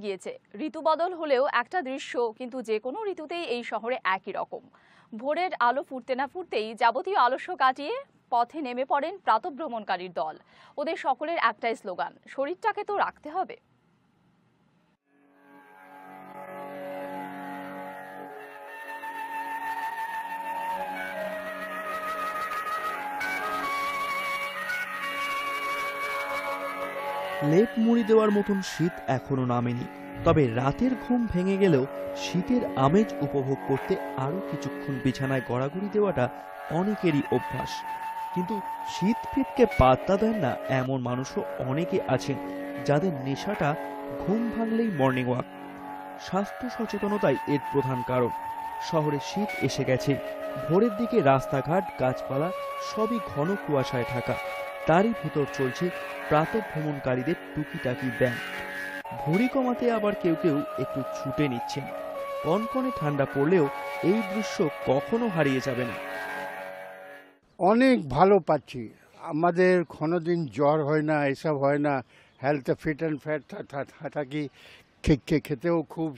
গিয়েছে। ঋতু বদল হলেও একটা দৃশ্য কিন্তু যে কোনো ঋতুতেই এই শহরে একই রকম। ভোরের আলো ফুটতে না ফুটতেই যাবতীয় আলস্য কাটিয়ে পথে নেমে পড়েন প্রাতঃভ্রমণকারীর দল। ওদের সকলের একটাই স্লোগান, শরীরটাকে তো রাখতে হবে। লেপ মুড়ি দেওয়ার মতন শীত এখনো নামেনি, তবে রাতের ঘুম ভেঙে গেলেও শীতের আমেজ উপভোগ করতে আরো কিছুক্ষণ বিছানায় গড়াগড়ি দেওয়াটা অনেকেরই অভ্যাস। কিন্তু শীত ফিটকে পাত্তা দেন না এমন মানুষও অনেকে আছেন যাদের নেশাটা ঘুম ভাঙলেই মর্নিং ওয়াক। স্বাস্থ্য সচেতনতাই এর প্রধান কারণ। শহরে শীত এসে গেছে, ভোরের দিকে রাস্তাঘাট গাছপালা সবই ঘন কুয়াশায় ঢাকা। তারই ভেতর চলছে প্রাতঃভ্রমণকারীদের টুকিটাকি ব্যায়াম। ভুঁড়ি কমাতে আবার কেউ কেউ একটু ছুটে নিচ্ছেন। কনকনে ঠান্ডা পড়লেও এই দৃশ্য কখনো হারিয়ে যাবে না। অনেক ভালো পাচ্ছি, আমাদের কোনোদিন জ্বর হয় না, এসব হয় না, হেলথে ফিট অ্যান্ড ফ্যাট থাকি, খেতেও খুব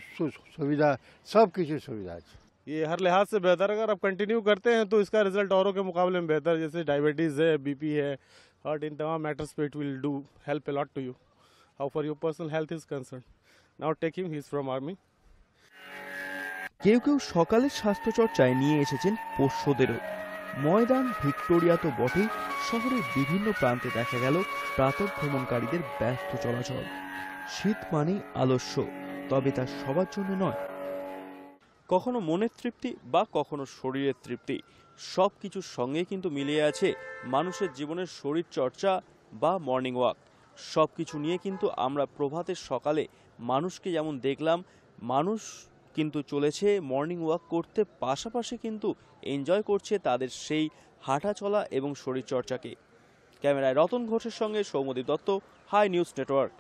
সুবিধা, সব কিছু সুবিধা আছে। ये हर लिहाज से बेहतर, अगर आप कंटिन्यू करते हैं तो इसका रिजल्ट औरों के मुकाबले में बेहतर, जैसे डायबिटीज़ है, बीपी है, हार्ट, इन तमाम मैटर्स पे it will do help a lot to you. How for your personal health is concern, now take him, he is from army. কেউ কেউ সকালের স্বাস্থ্য চর্চায় নিয়ে এসেছেন পোষ্যদেরও। ময়দান ভিক্টোরিয়া তো বটেই, শহরের বিভিন্ন প্রান্তে দেখা গেল প্রাতঃভ্রমণকারীদের ব্যস্ত চলাচল। শীত মানেই আলস্য, তবে তা সবার জন্য নয়। কখনো মনের তৃপ্তি বা কখনো শরীরের তৃপ্তি, সব কিছুর সঙ্গে কিন্তু মিলিয়ে আছে মানুষের জীবনের শরীর চর্চা বা মর্নিং ওয়াক। সব কিছু নিয়ে কিন্তু আমরা প্রভাতের সকালে মানুষকে যেমন দেখলাম, মানুষ কিন্তু চলেছে মর্নিং ওয়াক করতে, পাশাপাশি কিন্তু এনজয় করছে তাদের সেই হাঁটা চলা এবং শরীরচর্চাকে। ক্যামেরায় রতন ঘোষের সঙ্গে Soumyadip Dutta, High News network.